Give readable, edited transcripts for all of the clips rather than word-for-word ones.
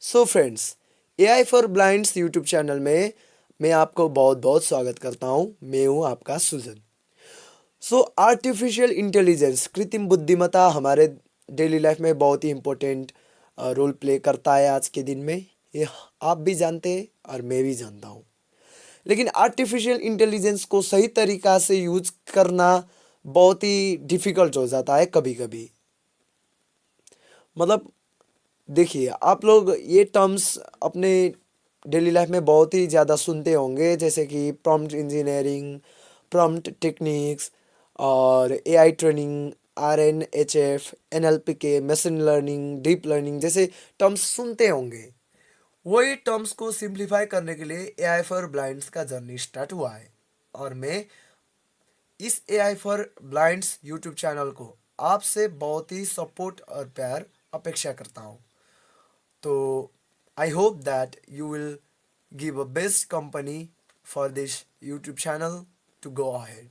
So friends, AI for blinds YouTube channel में मैं आपको बहुत बहुत स्वागत करता हूँ। मैं हूँ आपका सुजन। आर्टिफिशियल इंटेलिजेंस, कृत्रिम बुद्धिमत्ता हमारे डेली लाइफ में बहुत ही इम्पोर्टेंट रोल प्ले करता है आज के दिन में। ये आप भी जानते हैं और मैं भी जानता हूँ। लेकिन आर्टिफिशियल इंटेलिजेंस को सही तरीक़ा से यूज करना बहुत ही डिफ़िकल्ट हो जाता है कभी कभी। मतलब देखिए, आप लोग ये टर्म्स अपने डेली लाइफ में बहुत ही ज़्यादा सुनते होंगे, जैसे कि प्रॉम्प्ट इंजीनियरिंग, प्रॉम्प्ट टेक्निक्स और एआई ट्रेनिंग, आरएनएचएफ, एनएलपीके, मशीन लर्निंग, डीप लर्निंग जैसे टर्म्स सुनते होंगे। वही टर्म्स को सिंप्लीफाई करने के लिए एआई फॉर ब्लाइंड्स का जर्नी स्टार्ट हुआ है। और मैं इस AI for blinds YouTube channel को आपसे बहुत ही सपोर्ट और प्यार अपेक्षा करता हूँ। तो I hope that you will give a best company for this YouTube channel to go ahead.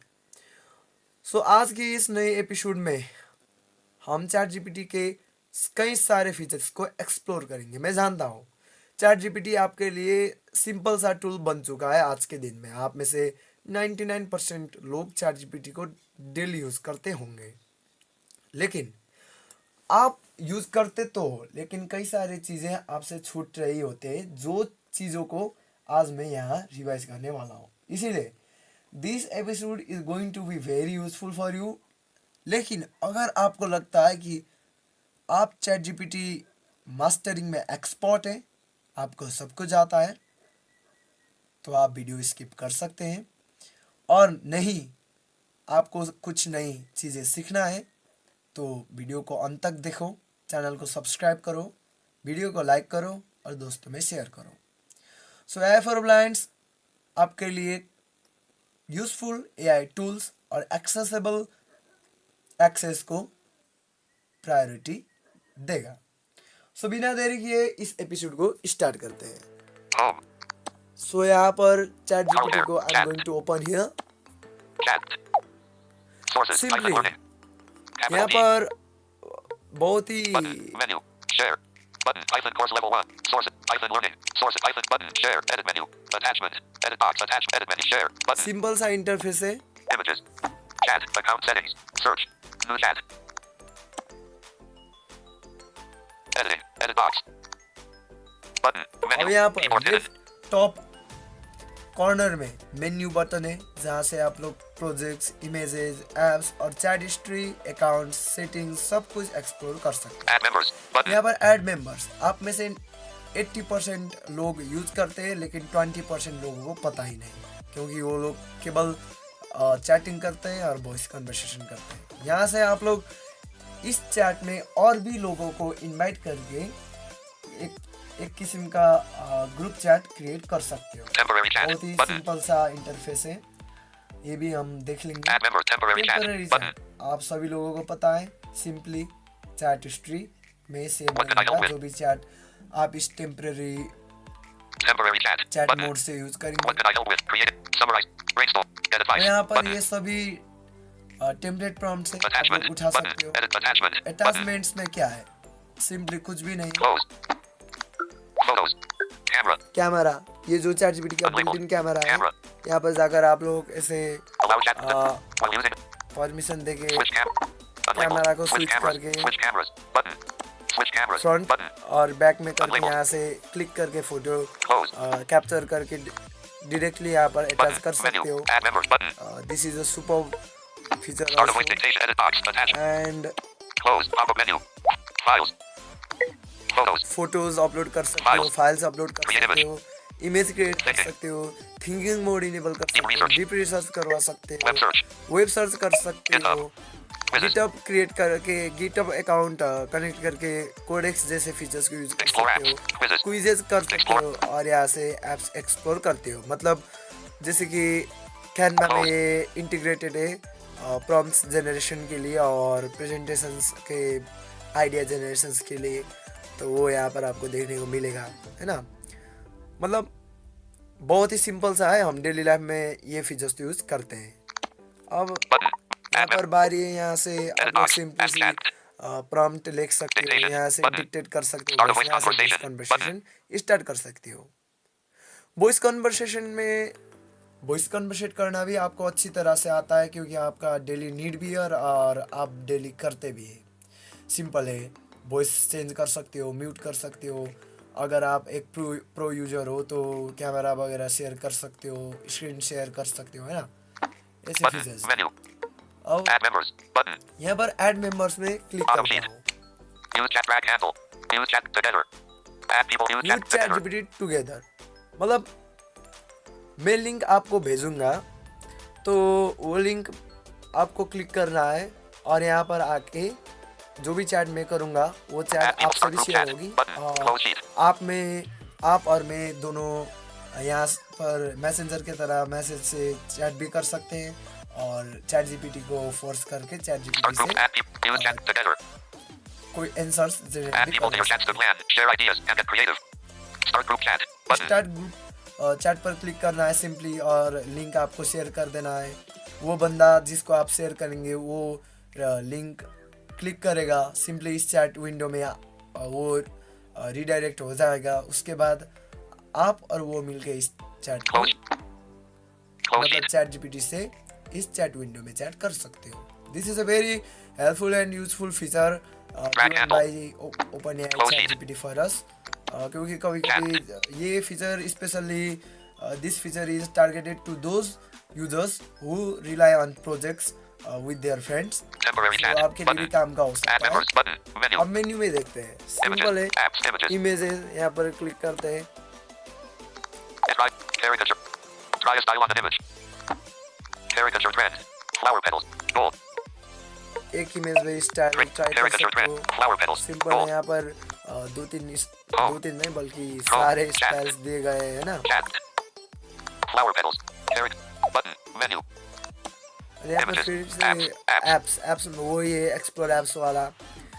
आज की इस नए एपिसोड में हम चैट जीपीटी के कई सारे फीचर्स को एक्सप्लोर करेंगे। मैं जानता हूँ चैट जीपीटी आपके लिए सिंपल सा टूल बन चुका है आज के दिन में। आप में से 99% लोग चैट जीपीटी को डेली यूज़ करते होंगे। लेकिन आप यूज़ करते तो हो, लेकिन कई सारी चीज़ें आपसे छूट रही होते हैं, जो चीज़ों को आज मैं यहाँ रिवाइज करने वाला हूँ। इसीलिए this episode is going to be very useful for you. लेकिन अगर आपको लगता है कि आप चैट जीपीटी मास्टरिंग में एक्सपर्ट हैं, आपको सब कुछ आता है, तो आप वीडियो स्किप कर सकते हैं। और नहीं, आपको कुछ नई चीज़ें सीखना है तो वीडियो को अंत तक देखो, चैनल को सब्सक्राइब करो, वीडियो को लाइक करो और दोस्तों में शेयर करो। एआई फॉर ब्लाइंड्स आपके लिए यूजफुल एआई टूल्स और एक्सेसिबल एक्सेस को प्रायोरिटी देगा। बिना देरी किए इस एपिसोड को स्टार्ट करते हैं। यहाँ पर चैट जीपीटी को I am going to open here. Simply यहाँ पर बहुत ही सिंपल सा इंटरफेस है। अब यहाँ पर लेफ्ट टॉप कॉर्नर में मेन्यू बटन है, जहाँ से आप लोग प्रोजेक्ट्स, इमेजेस, एप्स और चैट हिस्ट्री, अकाउंट्स, सेटिंग्स सब कुछ एक्सप्लोर कर सकते हैं। यहाँ पर ऐड मेंबर्स, आप में से 80% लोग यूज करते हैं, लेकिन 20% लोगों को पता ही नहीं, क्योंकि वो लोग केवल चैटिंग करते हैं और वॉइस कन्वर्सेशन करते हैं। यहाँ से आप लोग इस चैट में और भी लोगों को इनवाइट करके एक किस्म का ग्रुप चैट क्रिएट कर सकते हो। बहुत ही सिंपल सा इंटरफेस है, ये भी हम देख लेंगे। टेम्पररी चैट आप सभी लोगों को पता है, सिंपली चैट हिस्ट्री में सेव रहेगा जो भी चैट आप इस टेम्पररी चैट मोड से यूज करेंगे। यहाँ पर ये सभी टेम्पलेट प्रॉम्प्ट से आप लोग उठा सकते हो। अटैचमेंट्स में क्या है, सिंपली कुछ भी नहीं। कैमरा, ये जो चैट जीपीटी का बिल्ट इन कैमरा है, यहाँ पर जाकर आप लोग ऐसे परमिशन देके कैमरा को स्विच करके फ्रंट और बैक में करके यहाँ से क्लिक करके फोटो कैप्चर करके डायरेक्टली यहाँ पर अटैच कर सकते हो। This is a super feature and photos upload कर सकते हो, फाइल्स अपलोड कर सकते हो, इमेज क्रिएट कर सकते हो, थिंकिंग मोड इनेबल कर सकते हो, डीप रिसर्च करवा सकते हो, वेब सर्च कर सकते हो, गिटहब क्रिएट करके गिटहब अकाउंट कनेक्ट करके कोडेक्स जैसे फीचर्स को यूज कर सकते हो, क्विजेस कर सकते हो और यहाँ से एप्स एक्सप्लोर करते हो। मतलब जैसे कि कैनवा में ये इंटीग्रेटेड है प्रॉम्प्ट्स जनरेशन के लिए और प्रेजेंटेशंस के आइडिया जनरेशंस के लिए, तो वो यहाँ पर आपको देखने को मिलेगा, है ना। मतलब बहुत ही सिंपल सा है, हम डेली लाइफ में ये फीचर्स यूज करते हैं। अब यहाँ पर बारी है, यहाँ से आप लोग सिंपली प्रॉम्प्ट लिख सकते हो, Dictation यहाँ से button. डिक्टेट कर सकते हो, Start a वैसे voice यहाँ से voice conversation conversation button. Start कर सकते हो। वॉइस कन्वर्सेशन में वॉइस कन्वर्सेट करना भी आपको अच्छी तरह से आता है, क्योंकि आपका डेली नीड भी है और आप डेली करते भी है। सिंपल है, वॉइस चेंज कर सकते हो, म्यूट कर सकते हो। अगर आप एक प्रो यूजर हो तो कैमरा वगैरह शेयर कर सकते हो, स्क्रीन शेयर कर सकते हो, है ना, ऐसे Button. फीचर्स। Menu. अब Add members button. यहाँ पर ऐड मेंबर्स में क्लिक Bottom करता sheet. हूँ। Use chat track handle. Use chat together. Add people. Use use chat chat together. GPT together, मतलब मैं लिंक आपको भेजूंगा, तो वो लिंक आपको क्लिक करना है और यहाँ पर आके जो भी चैट मैं करूँगा वो Add चैट people. आपसे Start भी group शेयर chat होगी, button. और Close sheet. आप और मैं दोनों यहाँ पर मैसेंजर के तरह मैसेज से चैट भी कर सकते हैं, और चैट जीपीटी को फोर्स करके चैट Start जीपीटी group. से Add people. Use chat together. कोई आंसर्स जनरेट Add भी people to कर your chats to सकते हैं। plan. Share ideas and get creative. Start group chat button. Start group chat पर click करना है simply, और लिंक आपको शेयर कर देना है। वो बंदा जिसको आप शेयर करेंगे वो लिंक क्लिक करेगा, सिंपली इस चैट विंडो में वो रिडायरेक्ट हो जाएगा। उसके बाद आप और वो मिलके इस चैट को, Close. Close मतलब sheet. चैट जीपीटी से इस चैट विंडो में चैट कर सकते हो। This is a very helpful and useful feature given by OpenAI Close chat sheet. GPT for us, क्योंकि कभी कभी ये feature specially this feature is targeted to those users who rely on projects with their friends, Temporary तो chat आपके लिए भी button. काम का हो Add सकता है। members button. Menu. अब मेन्यू में देखते हैं, सिंपल है, Images. Apps. Images. इमेजेस यहाँ पर क्लिक करते हैं। Try. Caricature. Try a style on an image. Caricature trend. Flower petals. Gold. एक इमेज में स्टाइल ट्राई कर Caricature सकते trend. हो। Flower petals. सिंपल है, Gold. यहाँ पर दो तीन नहीं बल्कि सारे Chat. स्टाइल्स दिए गए हैं ना। Chat. Flower petals. Button. Menu. और यहाँ पर Images. फिर से Apps. एप्स में वो ये एक्सप्लोर एप्स वाला।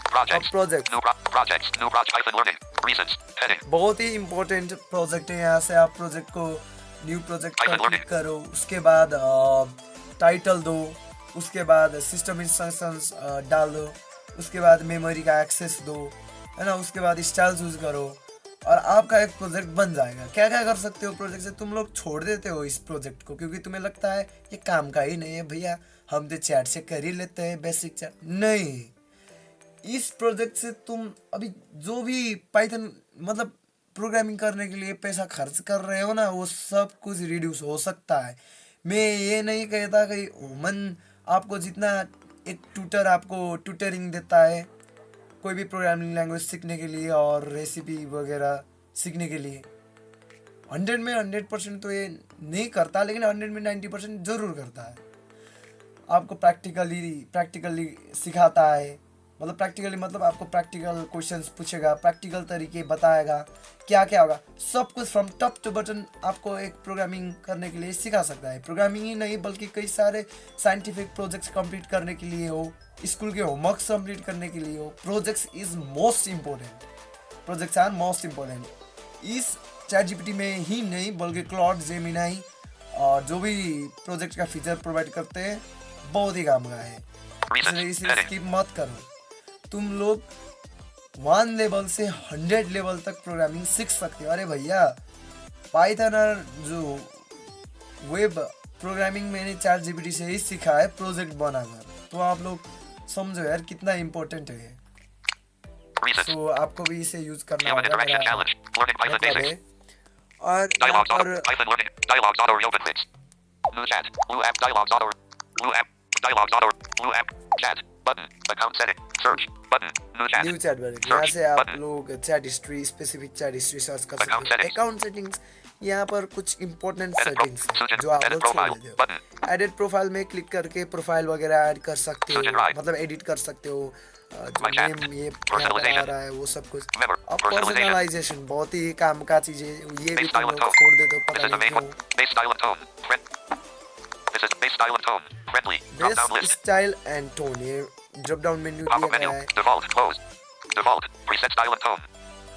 Projects. projects. New projects. New project. Python learning. Reasons. Heading. बहुत ही इम्पोर्टेंट प्रोजेक्ट है, यहाँ से आप प्रोजेक्ट को न्यू प्रोजेक्ट पर Python क्लिक करो, उसके बाद टाइटल दो, उसके बाद सिस्टम इंस्ट्रक्शंस डाल दो, उसके बाद मेमोरी का एक्सेस दो, है ना, उसके बाद स्टाइल चूज करो और आपका एक प्रोजेक्ट बन जाएगा। क्या क्या कर सकते हो प्रोजेक्ट से, तुम लोग छोड़ देते हो इस प्रोजेक्ट को क्योंकि तुम्हें लगता है ये काम का ही नहीं है भैया, हम तो चैट से कर ही लेते हैं बेसिक चैट। नहीं, इस प्रोजेक्ट से तुम अभी जो भी पाइथन मतलब प्रोग्रामिंग करने के लिए पैसा खर्च कर रहे हो ना, वो सब कुछ रिड्यूस हो सकता है। मैं ये नहीं कहता कि मन आपको जितना एक ट्यूटर आपको ट्यूटरिंग देता है कोई भी प्रोग्रामिंग लैंग्वेज सीखने के लिए और रेसिपी वगैरह सीखने के लिए, 100 में 100% तो ये नहीं करता, लेकिन 100 में 90% ज़रूर करता है। आपको प्रैक्टिकली सिखाता है, मतलब प्रैक्टिकली मतलब आपको प्रैक्टिकल क्वेश्चंस पूछेगा, प्रैक्टिकल तरीके बताएगा क्या क्या होगा, सब कुछ फ्रॉम टॉप टू बटन आपको एक प्रोग्रामिंग करने के लिए सिखा सकता है। प्रोग्रामिंग ही नहीं बल्कि कई सारे साइंटिफिक प्रोजेक्ट्स कंप्लीट करने के लिए हो, स्कूल के होमवर्क्स कंप्लीट करने के लिए हो, projects is most important, projects are most important. इस चैट जीपीटी में ही नहीं बल्कि क्लाउड, जेमिनी और जो भी प्रोजेक्ट का फीचर प्रोवाइड करते हैं बहुत ही काम का है, इसलिए इसे स्किप मत करो। तुम लोग 1 लेवल से 100 लेवल तक प्रोग्रामिंग सीख सकते हो। अरे भैया, पाइथन और जो वेब प्रोग्रामिंग मैंने चैट जीपीटी से ही सीखा है प्रोजेक्ट बनाकर, तो आप लोग समझो यार कितना इम्पोर्टेंट है। तो आपको भी इसे यूज करना होगा, मतलब है। और यहाँ पर न्यू चैट बटन, यहाँ से आप लोग chat history, specific chat history search कर सकते हैं। अकाउंट सेटिंग्स, यहाँ पर कुछ इंपॉर्टेंट सेटिंग्स हैं जो आप लोग छोड़ देते हो। एडिट प्रोफाइल में क्लिक करके प्रोफाइल वगैरह ऐड कर सकते हो, मतलब एडिट कर सकते हो, जो नेम ये आ रहा है वो सब कुछ। अब पर्सनलाइजेशन बहुत ही काम का चीज़ है, ये भी तुम लोग छोड़ देते हो, पता नहीं क्यों। बेस स्टाइल एंड टोन, ये ड्रॉप डाउन मेन्यू दिया गया है।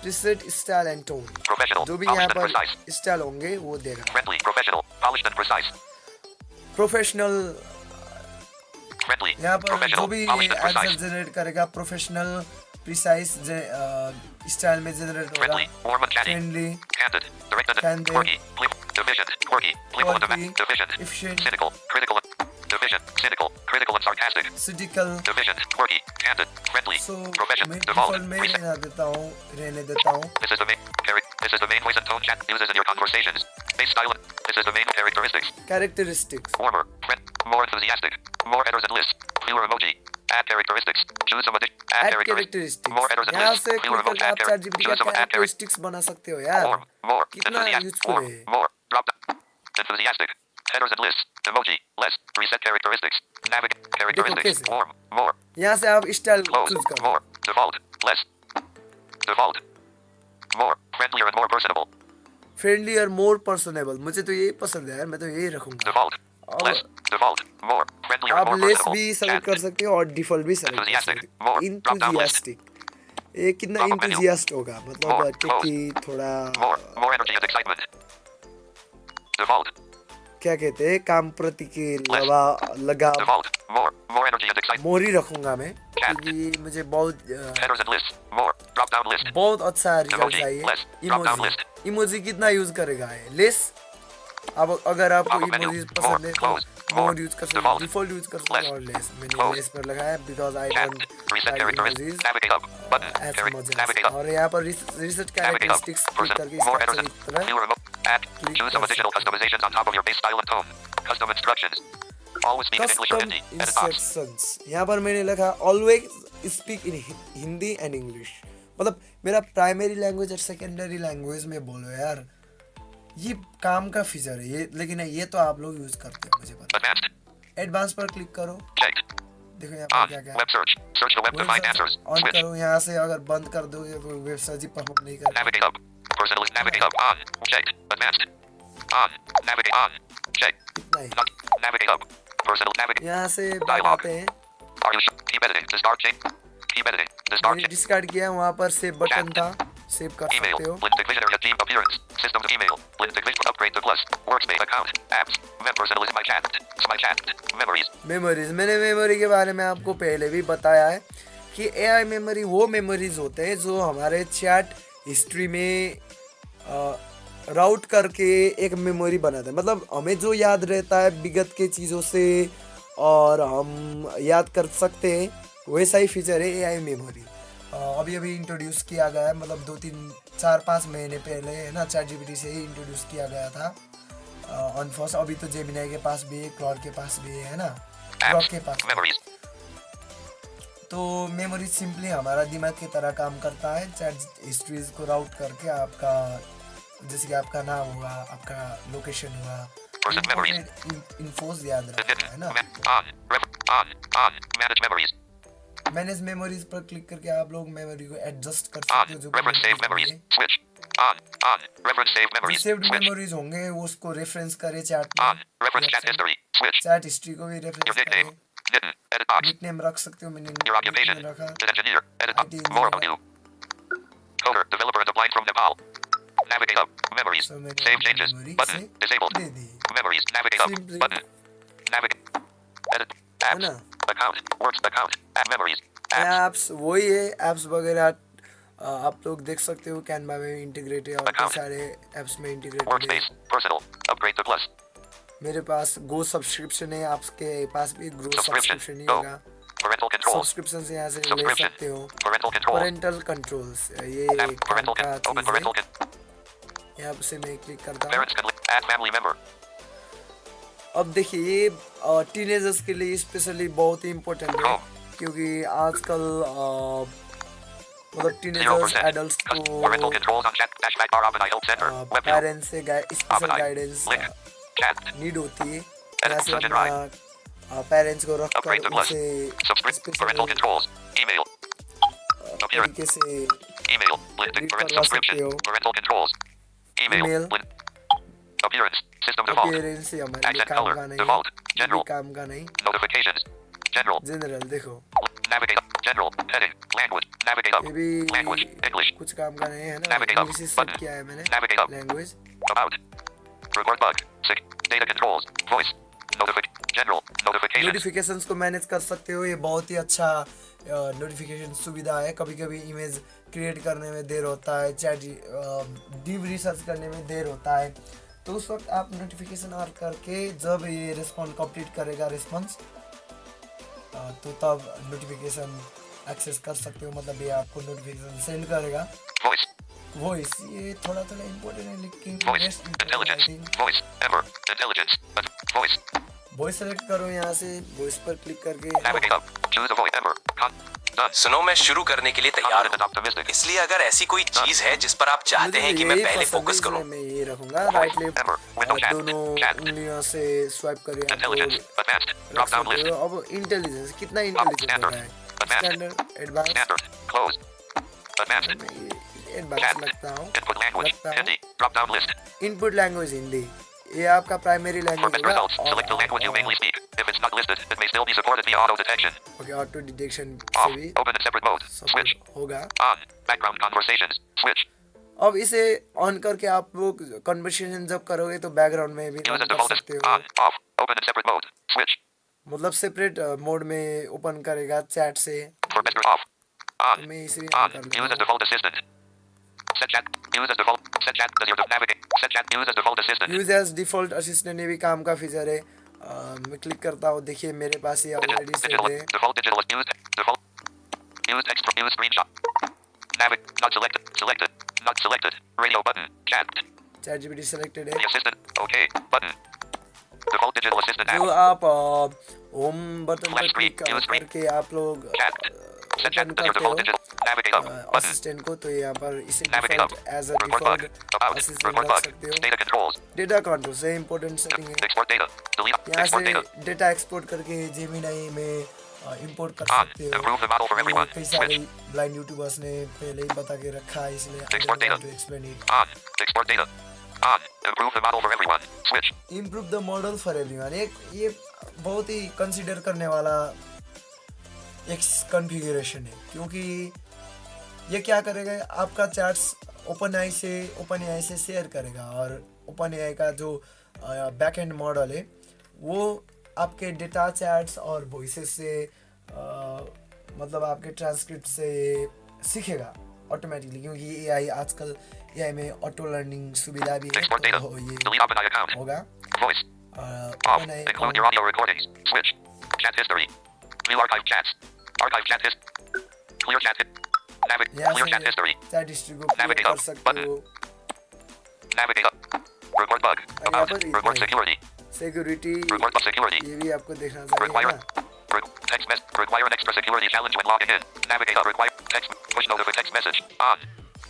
प्रीसेट स्टाइल एंड टोन, जो भी यहाँ पर स्टाइल होंगे वो देगा। Professional Friendly. यहाँ पर जो Professional. भी Polished and answer precise. Generate करेगा प्रोफेशनल प्रिसाइज स्टाइल में जनरेट होगा. Friendly. Warm and chatty. Friendly, Candid. Direct and Candid. quirky. Deficient. Quirky. Playful and Quirky. deficient. efficient, Cynical. Critical. Deficient. Cynical. Critical and sarcastic. सिटिकल. Deficient. Quirky. Candid. Friendly. So Profession. मैं Default. Default में रहने देता हूँ. This is the main This is the main voice and tone chat uses in your conversations. Base style. This is the main characteristics. Characteristics. Warmer. More enthusiastic. More headers and lists. Fewer emoji. Add characteristics. Choose some addition. Add characteristics. More headers and यहाँ lists. से Fewer click emoji. करके आप Add chat GPT Choose का some add characteristics बना सकते हो यार. Warm. More. कितना यूजफुल Warm. है. More. Drop down. Enthusiastic. Headers and lists. Emoji. Less. Reset characteristics. Navigate. Characteristics. कैसे? Warm. More. यहाँ से आप स्टाइल Close. चूज करो. More. Default. Less. Default. More. Friendlier and more personable. Friendly और मोर personable. मुझे तो यही पसंद है यार. मैं तो यही रखूंगा. Default. अब Less. Default. More. Friendlier and आप more लेस personable. भी सेलेक्ट कर सकते हो और डिफॉल्ट भी सेलेक्ट कर Enthusiastic. सकते हो. More. Drop down list. Enthusiastic. ये कितना Drop up menu. इंथुजियास्ट होगा More. मतलब Close. कि थोड़ा More energy and excitement. Default. क्या कहते हैं काम प्रति के लगाव. Default. More energy and excitement. मोर ही रखूंगा मैं क्योंकि मुझे बहुत Headers and lists. More. Drop down list. बहुत अच्छा रिजल्ट Emoji. चाहिए. Less. Drop down emoji. list. Emoji कितना यूज करेगा ये लेस. अब अगर आपको Pop-up menu. इमोजीज पसंद है तो Close. मोर यूज कर सकते हो. Default. डिफॉल्ट यूज कर सकते Less. हो और लेस. मैंने Close. लेस पर लगाया because I Chat. Don't Reset like characteristics. Emojis Navigate up. Button. As much. Navigate up. और यहाँ पर reset Navigate up. Characteristics click करके More इसका headers अच्छी and तरह fewer add. Choose some additional customizations on top of your base style and tone. Custom instructions. Always speak in English or custom Hindi. Edit box. Instructions. यहाँ पर मैंने लिखा always speak in Hindi and English. मतलब मेरा primary language और secondary language में बोलो यार. ये काम का फीचर है ये. लेकिन ये तो आप लोग यूज करते हो मुझे पता. Advanced. एडवांस पर क्लिक करो. Checked. देखो यहाँ पर On. क्या क्या Web search. Search the web to find answers. On Switch. करो. यहाँ से अगर बंद कर दोगे तो वेब सर्च ही परफॉर्म नहीं करेगा. Navigate up. Personal. Navigate up. On. Checked. Advanced. On. Navigate on. Checked. इतना ही. Not. Navigate up. Personal. Navigate. यहाँ से बात Dialog. आते हैं. Are you sure? Keep editing. The start change. Keep editing. The start मैंने change. Discard किया. वहाँ पर सेव बटन था. सेव कर Email. सकते हो. Lintic Visionary at Team Appearance. Systems email. Lintic Vision. Upgrade to Plus. Workspace account. Apps. Web personal is my chat. My chat. Memories. Memories. मैंने memory के बारे में आपको पहले भी बताया है कि एआई मेमोरी वो मेमोरीज होते हैं जो हमारे चैट हिस्ट्री में राउट करके एक मेमोरी बनाते हैं. मतलब हमें जो याद रहता है विगत के चीज़ों से और हम याद कर सकते हैं वैसा ही फीचर है एआई मेमोरी. अभी अभी इंट्रोड्यूस किया गया है. मतलब 2-3-4-5 महीने पहले है ना चैट जीपीटी से ही इंट्रोड्यूस किया गया था ऑन फर्स्ट. अभी तो जेमिनाई के पास भी है, क्लॉड के पास भी है ना, क्लॉड Apps. के पास. Memories. तो मेमोरी सिंपली हमारा दिमाग की तरह काम करता है. चैट हिस्ट्रीज को राउट करके आपका जैसे कि आपका नाम हुआ, आपका लोकेशन हुआ, Person memories. इन्फोज याद रखता है ना. On. On. Manage memories. Manage memories पर क्लिक करके आप लोग मेमोरी को एडजस्ट कर On. सकते हो. जो Reference save memories. Switch. On. Reference save memories. Saved Switch. Memories होंगे वो उसको रेफरेंस करे चैट On. में. Reference chat history. Switch. Chat history को भी Your रेफरेंस nickname. करे. Nitin. Edit box. निकनेम रख सकते हो. मैंने Your occupation. nickname रखा. An engineer. Edit box. IT More about you. Coder. Developer and applied from Nepal. Navigate up. Memories. So मैंने Save changes. memory Button. से Disabled. दे दी. Memories. Navigate up. Simply. Button. Navigate. Edit. है Apps. ना. Account. Works account. Add memories. Apps. Apps वही है. Apps वगैरह आप लोग देख सकते हो कैनवा में इंटीग्रेटेड और कई Account. सारे एप्स में इंटीग्रेटेड है. Workspace. Personal. Upgrade to Plus. मेरे पास गो सब्सक्रिप्शन है. आपके पास भी ग्रो Subscription. सब्सक्रिप्शन ही Go. होगा. Parental controls. सब्सक्रिप्शन से यहाँ से ले Subscription. सकते हो. Parental controls. पेरेंटल कंट्रोल्स ये App. काम Parental का con- Open चीज़ parental है. con- यहाँ से मैं क्लिक करता हूँ. Parents can add family member. अब देखिए ये टीनेजर्स के लिए स्पेशली बहुत ही इम्पोर्टेंट है क्योंकि आजकल मतलब टीनेजर्स 0%. एडल्ट्स Parental को controls on chat. # ROB Health Center. Web view. Parents से special guidance Link. Chat. Need होती है. Edit यहाँ से such a अपना पेरेंट्स को रख Upgrade कर to Plus. उनसे Subscript. Parental special controls. Email. Appearance. तरीके से Email. Link. Read Parent करवा subscription. सकते हो. Parental controls. Email. Email. Link. Appearance. System default. Appearance से हमारे लिए Accent काम color. का नहीं Default. है. General. ये काम का नहीं. Notifications. General. जनरल देखो Navigate up. General. Heading. Language. Navigate up. ये भी Language. English. कुछ काम का नहीं है ना. Navigate up. English set Button. किया है मैंने. Navigate up. Language. About. Report bug. Sick. Data controls. Voice. Notification. General. Notifications. Notifications को मैनेज कर सकते हो। ये बहुत ही अच्छा नोटिफिकेशन सुविधा है। कभी कभी इमेज क्रिएट करने में देर होता है, चैट डीप रिसर्च करने में देर होता है, तो उस वक्त आप नोटिफिकेशन ऑन करके जब ये रिस्पॉन्ड कंप्लीट करेगा रिस्पॉन्स, तो तब नोटिफिकेशन एक्सेस कर सकते हो। मतलब ये आपको नोटिफिकेशन सेंड करेगा। Voice. वॉइस ये थोड़ा थोड़ा इम्पोर्टेंट है, लेकिन Voice. Intelligence. Voice. Ember. Intelligence. Voice. Voice select करो यहाँ से, वॉइस पर क्लिक करके Navigate up. Choose a voice. Ember. Done. सुनो, मैं शुरू करने के लिए तैयार Confident and हूँ, optimistic. इसलिए अगर ऐसी कोई चीज है जिस पर आप चाहते मुझे हैं कि मैं यही पहले पसंद है, फोकस करूँ, इसलिए मैं ये रखूंगा। राइट लेफ्ट दोनों उंगलियों से स्वाइप करके आपको Intelligence. Advanced. रख Drop down सकते list. हो। अब इंटेलिजेंस कितना इंटेलिजेंस हो रहा है, standard, advance, Standard. Closed. Advanced. मैं ये एडवांस Chat. लगता हूँ। Input language. Hindi. Drop down list. Input language Hindi, ये आपका प्राइमरी For लैंग्वेज best होगा। results, select the language you mainly speak. If it's not listed, it may still be supported via auto detection. Okay, auto detection से Off. भी Open in separate mode. Switch. Support होगा। On. Background conversations. Switch. अब इसे on करके आप लोग conversation जब करोगे तो बैकग्राउंड में भी Use ऑन as कर default. सकते हो। On. Off. Open in separate mode. Switch. मतलब सेपरेट मोड में ओपन करेगा चैट से। For better off. On. मैं इसे भी On. ऑन कर Use as लेता हूँ। default assistant. Set chat. Use as default. Set chat as your navigate. Set chat. Use as default assistant. Use as default assistant, ये भी काम का फीचर है। मैं क्लिक करता हूँ, देखिए मेरे पास ये ऑलरेडी सेट है। Default digital. Use default. Use extra. Use screenshot. Navigate. Not selected. Selected. Not selected. Radio button. Chat. Chat GPT selected The है। assistant. Okay. Button. Default digital assistant जो app. आप home button पर Flash screen, click use screen. करके आप लोग Chat. Set chat open as your करते हो default digital. Navigate up. Button. Assistant को, तो यहाँ पर इसे Navigate up. Default as a Report bug. Default About. Assistant Report रख bug. सकते हो। Data controls. डेटा कंट्रोल से इम्पोर्टेंट सेटिंग है। Export data. Delete. यहाँ Export से data. डेटा एक्सपोर्ट करके जेमिनाई में इंपोर्ट कर On. सकते हो। Improve the model for everyone. कई सारे Switch. ब्लाइंड यूट्यूबर्स ने पहले ही बता के रखा है, इसलिए Export data. To explain it. On. Export data. On. Improve the model for everyone. Switch. Improve the model for everyone, ये बहुत ही कंसीडर करने वाला एक कॉन्फ़िगरेशन है, क्योंकि ये क्या करेगा, आपका चैट्स ओपन एआई से शेयर करेगा, और ओपन एआई का जो बैक एंड मॉडल है वो आपके डेटा चैट्स और वॉइसेस से मतलब आपके ट्रांसक्रिप्ट से सीखेगा ऑटोमेटिकली, क्योंकि एआई आजकल एआई में ऑटो लर्निंग सुविधा भी है, Export data. तो ये Delete OpenAI account. होगा। Voice. Off. OpenAI Include your audio recordings. Switch. Chat history. View archive chats. Archive chat history. Clear chat hit. यहाँ Clear chat से history. चैट हिस्ट्री को clear Navigate कर up. सकते Button. हो। Navigate up. Report bug. यहाँ About. पर Report इतना ही। security. Security Report bug security. ये भी आपको देखना चाहिए Require. ना। Text message. Require an extra security challenge when logging in. Navigate up. Require text. Push text message. On.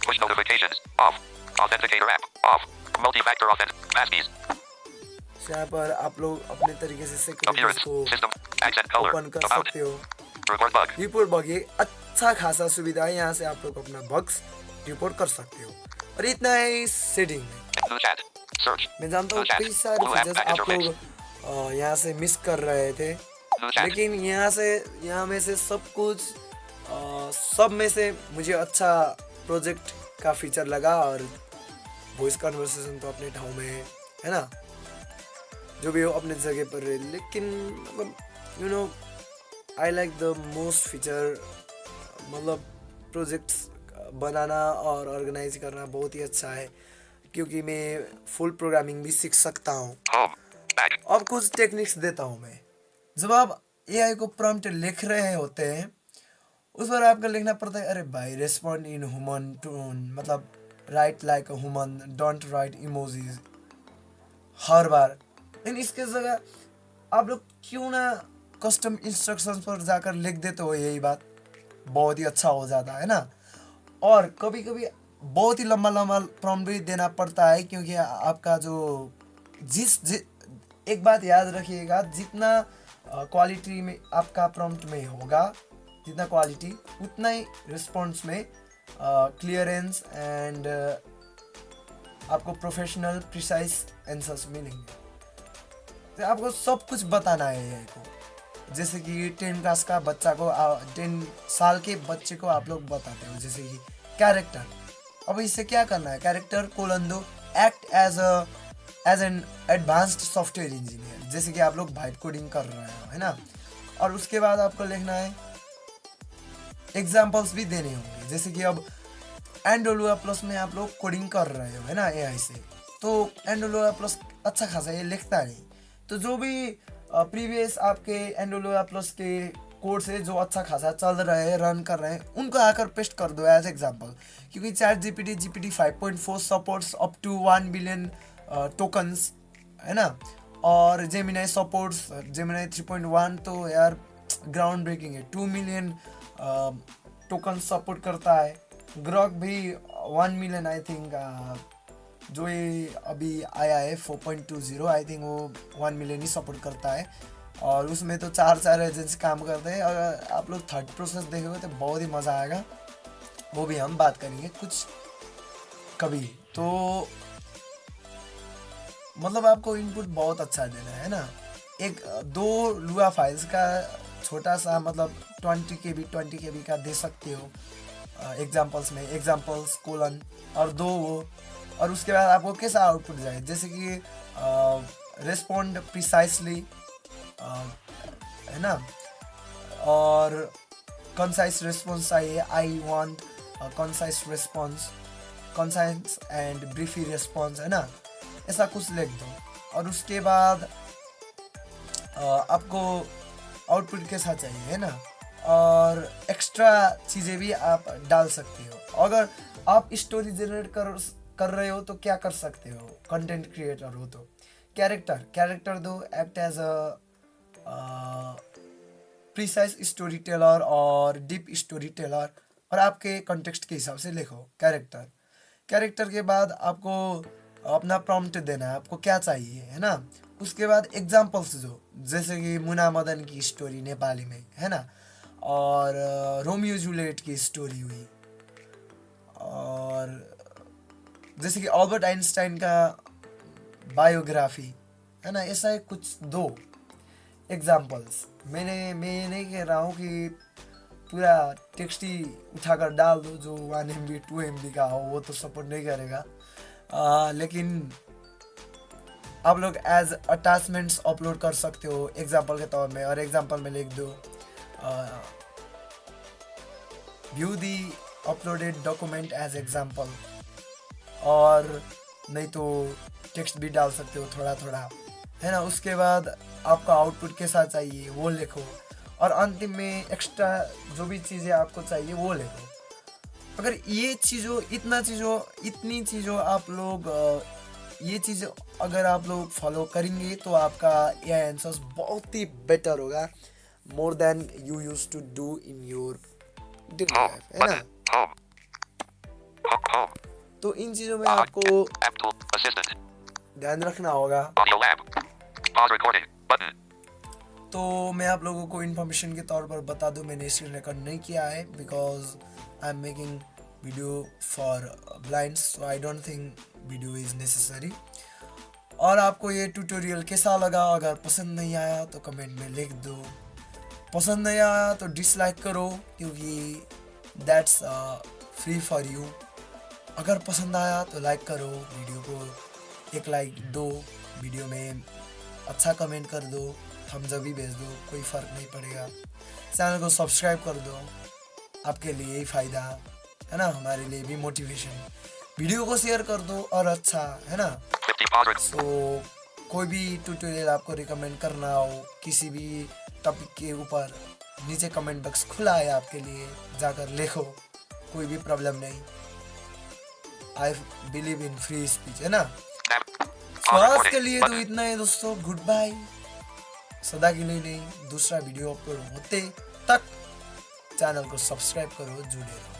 Push notifications. Off. Authenticator app. Off. Multi-factor authentic. Passkeys. यहाँ पर आप लोग अपने तरीके से सिक्योरिटी Appearance. को System. Accent color. ओपन कर About. सकते हो। Report bug. रिपोर्ट बग ये अच्छा खासा सुविधा है, यहाँ से आप लोग अपना बग्स रिपोर्ट कर सकते हो। और इतना है इस सेटिंग में। New chat. Search. मैं जानता हूँ New chat. कई सारे New app फीचर्स package आप or लोग यहाँ से मिस कर रहे थे, New chat. लेकिन यहाँ में से सब में से मुझे अच्छा प्रोजेक्ट का फीचर लगा। और वॉइस कन्वर्सेशन तो अपने ठाव में है ना, जो भी हो अपने जगह पर है, लेकिन मतलब you know I like the most feature, मतलब प्रोजेक्ट्स बनाना और ऑर्गेनाइज करना बहुत ही अच्छा है, क्योंकि मैं फुल प्रोग्रामिंग भी सीख सकता हूँ। Home. Back. अब कुछ टेक्निक्स देता हूँ मैं। जब आप एआई को प्रॉम्प्ट लिख रहे होते हैं, उस बार आपको लिखना पड़ता है, अरे भाई रेस्पॉन्ड इन ह्यूमन टोन, मतलब right like a human, don't write emojis, हर बार। लेकिन इसके जगह आप लोग क्यों ना कस्टम इंस्ट्रक्शंस पर जाकर लिख देते हो, यही बात बहुत ही अच्छा हो जाता है ना। और कभी कभी बहुत ही लंबा प्रॉम्प्ट भी देना पड़ता है, क्योंकि आपका जो एक बात याद रखिएगा, जितना क्वालिटी में आपका प्रॉम्प्ट में होगा, जितना क्वालिटी उतना ही रिस्पॉन्स में क्लियरेंस एंड आपको प्रोफेशनल प्रिसाइज आंसर्स मिलेंगे। तो आपको सब कुछ बताना है एआई को, जैसे कि 10 क्लास का बच्चा को 10 साल के बच्चे को आप लोग बताते हो, जैसे कि कैरेक्टर। अब इससे क्या करना है, character : act as a as an advanced software engineer, जैसे कि आप लोग वाइब कोडिंग कर रहे हो, है ना। और उसके बाद आपको लिखना है, एग्जाम्पल्स भी देने होंगे, जैसे कि अब एंडोलुआ प्लस में आप लोग कोडिंग कर रहे हो, है ना, एआई से, तो एंडोलुआ प्लस अच्छा खासा ये लिखता नहीं, तो जो भी प्रीवियस आपके एंडोलुआ प्लस के कोड से जो अच्छा खासा चल रहे हैं, रन कर रहे हैं, उनको आकर पेस्ट कर दो एज एग्जाम्पल, क्योंकि GPT 5.4 supports up to 1 billion tokens, है ना। और जेमिनाई सपोर्ट्स जेमिनाई 3.1, तो यार ग्राउंड ब्रेकिंग है, 2 मिलियन टोकन सपोर्ट करता है। ग्रॉक भी 1 मिलियन आई थिंक, जो ये अभी आया है 4.20, आई थिंक वो 1 मिलियन ही सपोर्ट करता है। और उसमें तो 4 एजेंट्स काम करते हैं। अगर आप लोग थर्ड प्रोसेस देखोगे तो बहुत ही मज़ा आएगा, वो भी हम बात करेंगे कुछ कभी। तो मतलब आपको इनपुट बहुत अच्छा देना है ना। एक 2 लुआ फाइल्स का छोटा सा मतलब 20 KB का दे सकते हो एग्जाम्पल्स में, एग्जाम्पल्स कोलन और 2 वो, और उसके बाद आपको कैसा आउटपुट जाए, जैसे कि रिस्पॉन्ड प्रिसाइसली, है ना, और कंसाइज रिस्पॉन्स चाहिए, I want concise response, concise and briefly response, है ना, ऐसा कुछ लिख दो। और उसके बाद आपको आउटपुट कैसा चाहिए, है ना, और एक्स्ट्रा चीज़ें भी आप डाल सकते हो। अगर आप स्टोरी जनरेट कर रहे हो तो क्या कर सकते हो, कंटेंट क्रिएटर हो तो कैरेक्टर दो, act as a precise story teller और डीप स्टोरी टेलर, और आपके कॉन्टेक्स्ट के हिसाब से लिखो कैरेक्टर के बाद आपको अपना प्रॉम्प्ट देना है, आपको क्या चाहिए, है ना। उसके बाद एग्जाम्पल्स दो, जैसे कि मुना मदन की स्टोरी नेपाली में, है ना, और रोमियो जूलियट की स्टोरी हुई, और जैसे कि अल्बर्ट आइंस्टाइन का बायोग्राफी, है ना, ऐसा है कुछ 2 एग्जाम्पल्स। मैं नहीं कह रहा हूँ कि पूरा टेक्स्ट ही उठाकर डाल दो जो 1 MB 2 MB का हो, वो तो सपोर्ट नहीं करेगा, लेकिन आप लोग एज अटैचमेंट्स अपलोड कर सकते हो एग्जाम्पल के तौर में, और एग्जाम्पल में लिख दो व्यू दी अपलोडेड डॉक्यूमेंट एज एग्जाम्पल, और नहीं तो टेक्स्ट भी डाल सकते हो थोड़ा, है ना। उसके बाद आपका आउटपुट कैसा चाहिए वो लिखो, और अंतिम में एक्स्ट्रा जो भी चीज़ें आपको चाहिए वो लिखो। अगर ये इतनी चीज़ों आप लोग ये चीज़ अगर आप लोग फॉलो करेंगे तो आपका ये आंसर्स बहुत ही बेटर होगा, more than you used to do in your daily Home. Life, है ना। Button. Home. Home. तो इन चीज़ों में आपको App tool. Assistant. ध्यान रखना होगा। Audio lab. Pause recording. Button. तो मैं आप लोगों को इन्फॉर्मेशन के तौर पर बता दूं, मैंने स्क्रीन रिकॉर्ड नहीं किया है because I am making video for blinds, so I don't think video is necessary. और आपको ये ट्यूटोरियल कैसा लगा, अगर पसंद नहीं आया तो कमेंट में लिख दो, पसंद नहीं आया तो डिसलाइक करो, क्योंकि दैट्स फ्री फॉर यू। अगर पसंद आया तो लाइक करो, वीडियो को एक लाइक दो, वीडियो में अच्छा कमेंट कर दो, थम्स अप भी भेज दो, कोई फ़र्क नहीं पड़ेगा। चैनल को सब्सक्राइब कर दो, आपके लिए ही फ़ायदा, है ना, हमारे लिए भी मोटिवेशन। वीडियो को शेयर कर दो और अच्छा, है ना। सो कोई भी ट्यूटोरियल आपको रिकमेंड करना हो किसी भी टॉपिक के ऊपर, नीचे कमेंट बॉक्स खुला है आपके लिए, जाकर लिखो, कोई भी प्रॉब्लम नहीं। I believe in free speech, है ना। तो आज के लिए तो इतना है दोस्तों, गुड बाय। सदा के लिए नहीं, दूसरा वीडियो अपलोड होते तक चैनल को सब्सक्राइब करो, जुड़े रहो।